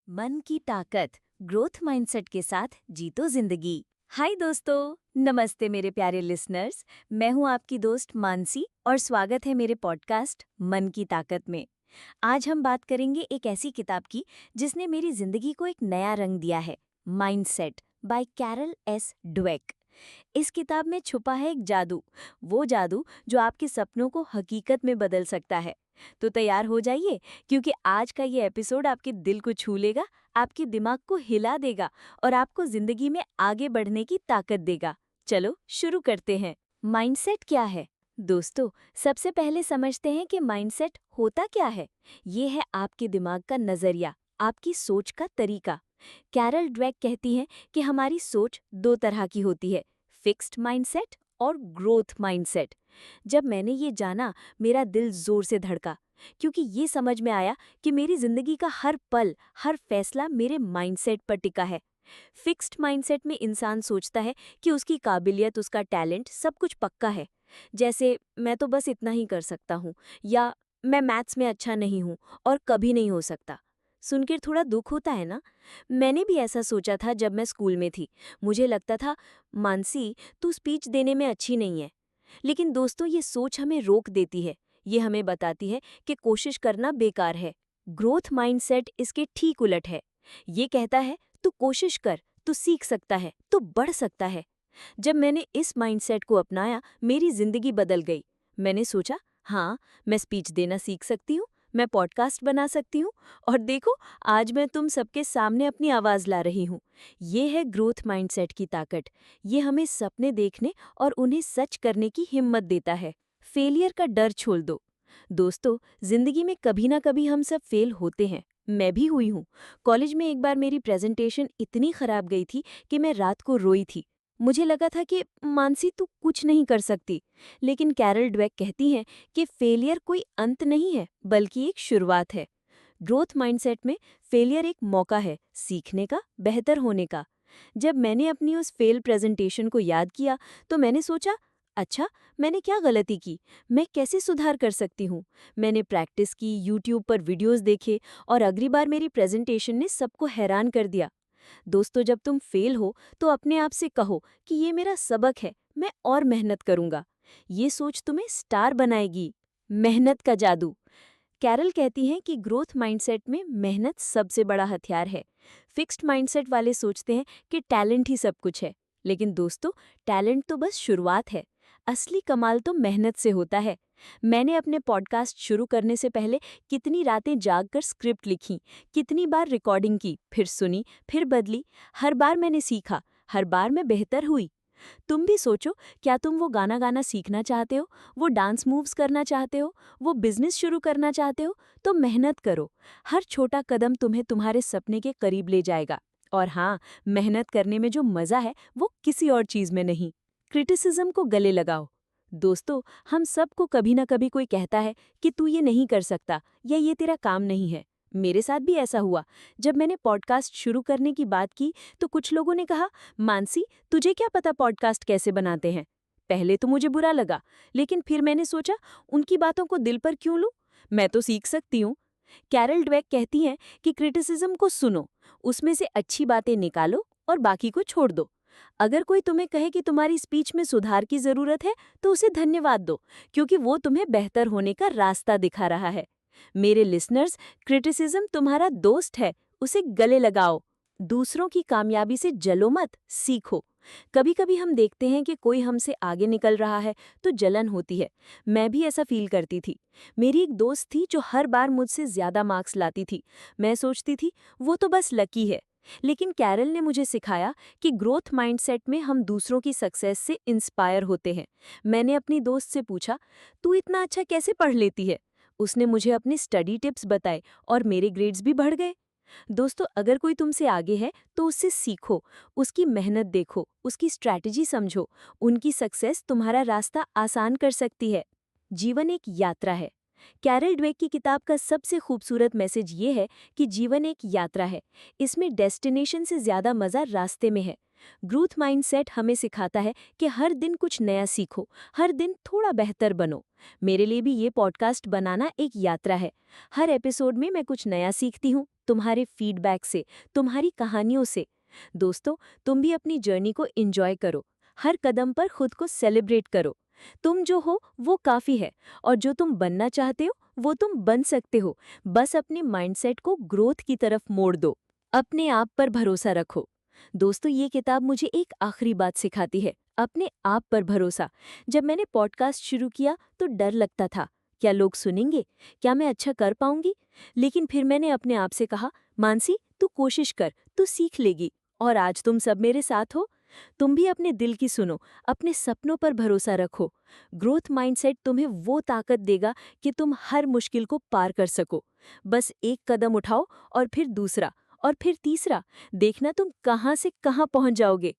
मन की ताकत, ग्रोथ माइंडसेट के साथ जीतो जिंदगी। हाय दोस्तों, नमस्ते मेरे प्यारे लिसनर्स। मैं हूं आपकी दोस्त मानसी और स्वागत है मेरे पॉडकास्ट मन की ताकत में। आज हम बात करेंगे एक ऐसी किताब की जिसने मेरी जिंदगी को एक नया रंग दिया है, mindset by Carol S Dweck. इस किताब में छुपा है एक जादू, वो जादू जो आपके सपनों को हकीकत में बदल सकता है। तो तैयार हो जाइए, क्योंकि आज का ये एपिसोड आपके दिल को छू लेगा, आपके दिमाग को हिला देगा और आपको जिंदगी में आगे बढ़ने की ताकत देगा। चलो शुरू करते हैं। माइंडसेट क्या है? दोस्तों, सबसे पहले समझते हैं कि माइंडसेट होता क्या है। ये है आपके दिमाग का नजरिया, आपकी सोच का तरीका। कैरल ड्वेक कहती हैं कि हमारी सोच दो तरह की होती है, फिक्स्ड माइंडसेट और ग्रोथ माइंडसेट। जब मैंने ये जाना, मेरा दिल जोर से धड़का, क्योंकि ये समझ में आया कि मेरी जिंदगी का हर पल, हर फैसला मेरे माइंडसेट पर टिका है। फिक्स्ड माइंडसेट में इंसान सोचता है कि उसकी काबिलियत, उसका टैलेंट, सब कुछ पक्का है। जैसे मैं तो बस इतना ही कर सकता हूँ, या मैं मैथ्स में अच्छा नहीं हूँ और कभी नहीं हो सकता। सुनकर थोड़ा दुख होता है ना? मैंने भी ऐसा सोचा था जब मैं स्कूल में थी। मुझे लगता था, मानसी तू स्पीच देने में अच्छी नहीं है। लेकिन दोस्तों, ये सोच हमें रोक देती है। ये हमें बताती है कि कोशिश करना बेकार है। ग्रोथ माइंडसेट इसके ठीक उलट है। ये कहता है, तू कोशिश कर, तू सीख सकता है, तू बढ़ सकता है। जब मैंने इस माइंडसेट को अपनाया, मेरी जिंदगी बदल गई। मैंने सोचा, हाँ, मैं स्पीच देना सीख सकती हूँ, मैं पॉडकास्ट बना सकती हूँ, और देखो, आज मैं तुम सबके सामने अपनी आवाज़ ला रही हूँ। ये है ग्रोथ माइंडसेट की ताकत। ये हमें सपने देखने और उन्हें सच करने की हिम्मत देता है। फेलियर का डर छोड़ दो। दोस्तों, जिंदगी में कभी ना कभी हम सब फेल होते हैं। मैं भी हुई हूँ। कॉलेज में एक बार मेरी प्रेजेंटेशन इतनी खराब गई थी कि मैं रात को रोई थी। मुझे लगा था कि मानसी तू कुछ नहीं कर सकती। लेकिन कैरल ड्वेक कहती हैं कि फेलियर कोई अंत नहीं है, बल्कि एक शुरुआत है। ग्रोथ माइंडसेट में फेलियर एक मौका है सीखने का, बेहतर होने का। जब मैंने अपनी उस फेल प्रेजेंटेशन को याद किया, तो मैंने सोचा, अच्छा, मैंने क्या गलती की, मैं कैसे सुधार कर सकती हूँ। मैंने प्रैक्टिस की, यूट्यूब पर वीडियोस देखे, और अगली बार मेरी प्रेजेंटेशन ने सबको हैरान कर दिया। दोस्तों, जब तुम फेल हो तो अपने आप से कहो कि ये मेरा सबक है, मैं और मेहनत करूंगा। ये सोच तुम्हें स्टार बनाएगी। मेहनत का जादू। कैरल कहती हैं कि ग्रोथ माइंडसेट में मेहनत सबसे बड़ा हथियार है। फिक्स्ड माइंडसेट वाले सोचते हैं कि टैलेंट ही सब कुछ है। लेकिन दोस्तों, टैलेंट तो बस शुरुआत है। असली कमाल तो मेहनत से होता है। मैंने अपने पॉडकास्ट शुरू करने से पहले कितनी रातें जागकर स्क्रिप्ट लिखी, कितनी बार रिकॉर्डिंग की, फिर सुनी, फिर बदली। हर बार मैंने सीखा, हर बार मैं बेहतर हुई। तुम भी सोचो, क्या तुम वो गाना गाना सीखना चाहते हो, वो डांस मूव्स करना चाहते हो, वो बिजनेस शुरू करना चाहते हो? तो मेहनत करो। हर छोटा कदम तुम्हें तुम्हारे सपने के करीब ले जाएगा। और हाँ, मेहनत करने में जो मजा है, वो किसी और चीज में नहीं। क्रिटिसिज्म को गले लगाओ। दोस्तों, हम सबको कभी ना कभी कोई कहता है कि तू ये नहीं कर सकता, या ये तेरा काम नहीं है। मेरे साथ भी ऐसा हुआ। जब मैंने पॉडकास्ट शुरू करने की बात की, तो कुछ लोगों ने कहा, मानसी तुझे क्या पता पॉडकास्ट कैसे बनाते हैं। पहले तो मुझे बुरा लगा, लेकिन फिर मैंने सोचा, उनकी बातों को दिल पर क्यों लूं, मैं तो सीख सकती हूँ। कैरल ड्वेक कहती हैं कि क्रिटिसिज्म को सुनो, उसमें से अच्छी बातें निकालो और बाकी को छोड़ दो। अगर कोई तुम्हें कहे कि तुम्हारी स्पीच में सुधार की जरूरत है, तो उसे धन्यवाद दो, क्योंकि वो तुम्हें बेहतर होने का रास्ता दिखा रहा है। मेरे लिसनर्स, क्रिटिसिज्म तुम्हारा दोस्त है, उसे गले लगाओ। दूसरों की कामयाबी से जलो मत, सीखो। कभी कभी हम देखते हैं कि कोई हमसे आगे निकल रहा है तो जलन होती है। मैं भी ऐसा फील करती थी। मेरी एक दोस्त थी जो हर बार मुझसे ज्यादा मार्क्स लाती थी। मैं सोचती थी, वो तो बस लकी है। लेकिन कैरल ने मुझे सिखाया कि ग्रोथ माइंडसेट में हम दूसरों की सक्सेस से इंस्पायर होते हैं। मैंने अपनी दोस्त से पूछा, तू इतना अच्छा कैसे पढ़ लेती है? उसने मुझे अपनी स्टडी टिप्स बताए और मेरे ग्रेड्स भी बढ़ गए। दोस्तों, अगर कोई तुमसे आगे है तो उससे सीखो, उसकी मेहनत देखो, उसकी स्ट्रैटेजी समझो। उनकी सक्सेस तुम्हारा रास्ता आसान कर सकती है। जीवन एक यात्रा है। कैरल ड्वेक की किताब का सबसे खूबसूरत मैसेज ये है कि जीवन एक यात्रा है। इसमें डेस्टिनेशन से ज्यादा मजा रास्ते में है। ग्रोथ माइंडसेट हमें सिखाता है कि हर दिन कुछ नया सीखो, हर दिन थोड़ा बेहतर बनो। मेरे लिए भी ये पॉडकास्ट बनाना एक यात्रा है। हर एपिसोड में मैं कुछ नया सीखती हूँ, तुम्हारे फीडबैक से, तुम्हारी कहानियों से। दोस्तों, तुम भी अपनी जर्नी को एंजॉय करो। हर कदम पर खुद को सेलिब्रेट करो। तुम जो हो वो काफी है, और जो तुम बनना चाहते हो वो तुम बन सकते हो। बस अपने माइंडसेट को ग्रोथ की तरफ मोड़ दो। अपने आप पर भरोसा रखो। दोस्तों, ये किताब मुझे एक आखिरी बात सिखाती है, अपने आप पर भरोसा। जब मैंने पॉडकास्ट शुरू किया तो डर लगता था, क्या लोग सुनेंगे, क्या मैं अच्छा कर पाऊंगी। लेकिन फिर मैंने अपने आप से कहा, मानसी तू कोशिश कर, तू सीख लेगी। और आज तुम सब मेरे साथ हो। तुम भी अपने दिल की सुनो, अपने सपनों पर भरोसा रखो। ग्रोथ माइंडसेट तुम्हें वो ताकत देगा कि तुम हर मुश्किल को पार कर सको। बस एक कदम उठाओ, और फिर दूसरा, और फिर तीसरा। देखना तुम कहाँ से कहाँ पहुंच जाओगे।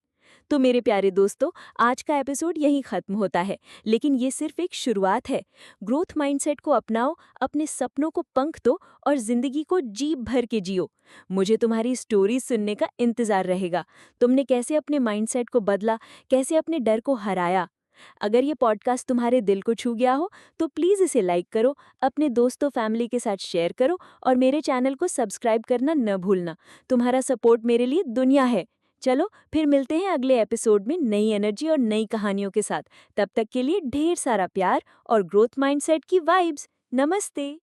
तो मेरे प्यारे दोस्तों, आज का एपिसोड यहीं खत्म होता है, लेकिन ये सिर्फ एक शुरुआत है। ग्रोथ माइंडसेट को अपनाओ, अपने सपनों को पंख दो, और जिंदगी को जी भर के जियो। मुझे तुम्हारी स्टोरी सुनने का इंतजार रहेगा। तुमने कैसे अपने माइंडसेट को बदला, कैसे अपने डर को हराया। अगर ये पॉडकास्ट तुम्हारे दिल को छू गया हो तो प्लीज़ इसे लाइक करो, अपने दोस्तों फैमिली के साथ शेयर करो, और मेरे चैनल को सब्सक्राइब करना न भूलना। तुम्हारा सपोर्ट मेरे लिए दुनिया है। चलो फिर मिलते हैं अगले एपिसोड में नई एनर्जी और नई कहानियों के साथ। तब तक के लिए ढेर सारा प्यार और ग्रोथ माइंडसेट की वाइब्स। नमस्ते।